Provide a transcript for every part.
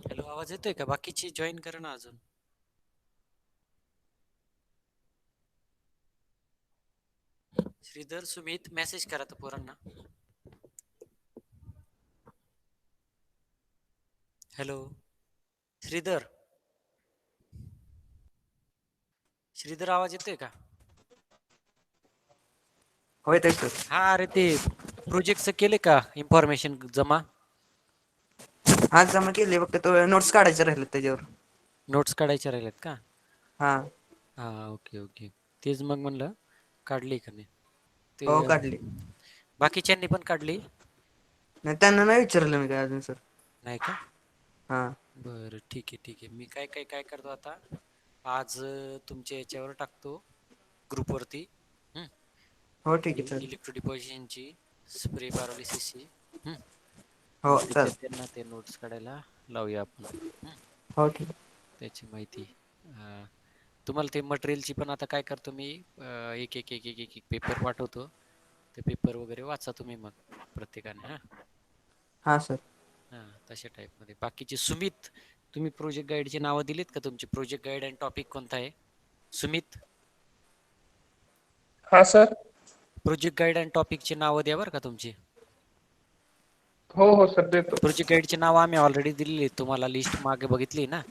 Hello, आवाज येतोय का? बाकीची जॉईन करा ना अजून. श्रीधर, सुमित, मेसेज करा तर पोरांना. हॅलो श्रीधर, श्रीधर आवाज येतोय का? हो येतोय सर. हा, अरे ते प्रोजेक्टचं केले का इन्फॉर्मेशन जमा? हा जमा केली, फक्त तो नोट्स काढायचे राहिले त्याच्यावर. नोट्स काढायचे राहिलेत का? हा हा, ओके ओके. तेच मग म्हणलं काढली का नाही ते. हो काढली. बाकीच्यांनी पण काढली? नाही, त्यांना नाही विचारलं मी काय अजून सर. नाही का? हा बरं, ठीक आहे ठीक आहे. मी काय करतो आता, आज तुमच्या याच्यावर टाकतो ग्रुपवरती. हो ठीक आहे चालेल. इलेक्ट्रो डिपॉझिशनची स्प्रे पॅरालिसिसची. हो मग चालेल. विद्यार्थ्यांना ते नोट्स काढायला लावूया आपण. हो ठीक आहे. त्याची माहिती तुम्हाला ते मटेरियलची पण आता काय करतो मी, एक एक एक एक एक एक पेपर पाठवतो. ते पेपर वगैरे वाचा तुम्ही मग प्रत्येकाने. हा सर. तशा टाईपमध्ये. बाकीचे सुमित, तुम्ही प्रोजेक्ट गाईडची नावं दिलीत का? तुमचे प्रोजेक्ट गाईड आणि टॉपिक कोणता आहे सुमित? हा सर. प्रोजेक्ट गाईड आणि टॉपिकची नावं द्या बरं का तुमची. हो हो सर देतो. प्रोजेक्ट गाईडची नाव आम्ही ऑलरेडी दिलेली आहेत तुम्हाला, लिस्ट मागे बघितली ना.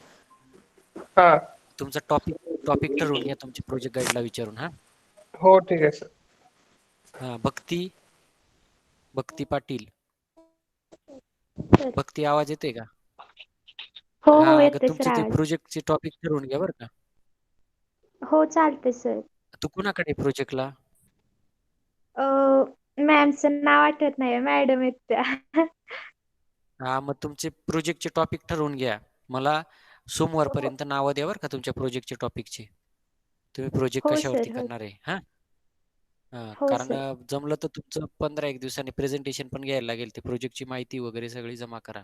हा तुमचा टॉपिक ठरवून घ्या तुमच्या प्रोजेक्ट गाईडला विचारून. हो ठीक आहे सर. भक्ती पाटील. सर. भक्ती, आवाज येतोय का? हो हा, हो अगं येते सर तुमचे ते आवाज. प्रोजेक्टचे टॉपिक ठरवून घ्या बरं का. हो चालते सर. तू कुणाकडे प्रोजेक्टला? मॅमचं नाव आठवत नाही, मॅडम आहेत त्या. हा, मग तुमचे प्रोजेक्टचे टॉपिक ठरवून घ्या. मला सोमवारपर्यंत नावं द्या बरं का तुमच्या प्रोजेक्टचे टॉपिकचे. तुम्ही प्रोजेक्ट हो कशावरती सर. हो करणार आहे. हो कारण सर. जमलं तर तुमचं 15-1 दिवसांनी प्रेझेंटेशन पण घ्यायला लागेल. ते प्रोजेक्टची माहिती वगैरे सगळी जमा करा.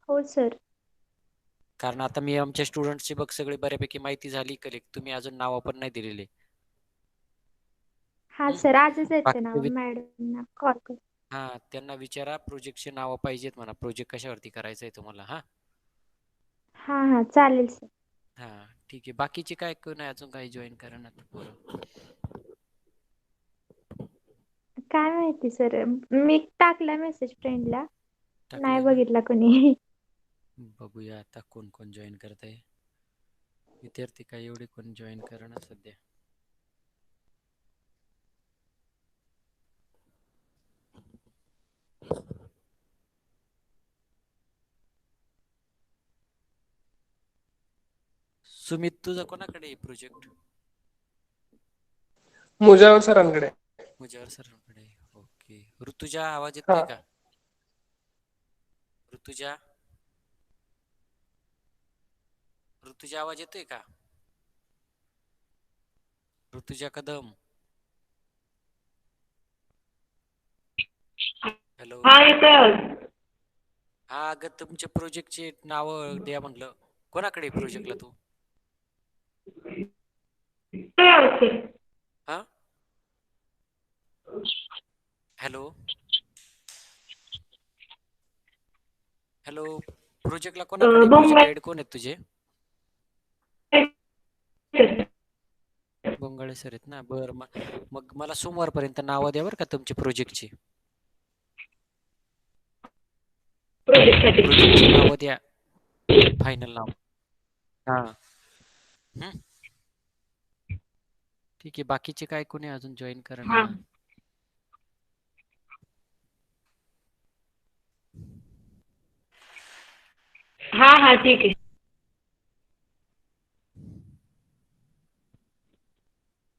हो सर. कारण आता मी आमच्या स्टुडंट्सची बघ सगळी बऱ्यापैकी माहिती झाली कलेक्ट. तुम्ही अजून नावं पण नाही दिलेले. हा सर, आजच येते ना बाकी मॅडमना कॉल कर. त्यांना विचारा प्रोजेक्टची नावं पाहिजेत म्हणा. प्रोजेक्ट कशावरती करायचंय तुम्हाला. हा चालेल सर. ठीक आहे. बाकीचे काय नाही अजून काही जॉईन करा ना पोरं. काय माहिती सर, मी टाकला मेसेज फ्रेंडला, नाही टाकलाय ना? बघितला कोणी. बघूया आता कोण कोण जॉईन करत आहे. विद्यार्थी काय एवढे कोण जॉईन करा ना सध्या. सुमित, तुझा कोणाकडे आहे प्रोजेक्ट? मुजावर सरांकडे. मुजावर सरांकडे. ओके. ऋतुजा, आवाज हा येतोय का? ऋतुजा, आवाज येतोय का? ऋतुजा कदम. हॅलो. हा येतोय. अगं तुमच्या प्रोजेक्टचे नाव द्या म्हटलं. कोणाकडे प्रोजेक्टला तू? हा, हॅलो. प्रोजेक्टला कोणाकडे? प्रोजेक्ट गाईड कोण आहेत तुझे? बोंगाळे सर आहेत ना. बरं, मग मला सोमवारपर्यंत नावं द्या बरं का तुमच्या प्रोजेक्टची. प्रोजेक्टची नावं द्या. फायनल नाव. हा. हम्म. ठीक आहे. बाकीचे काय कोणी अजून जॉईन हा करणार? हा हा ठीक आहे.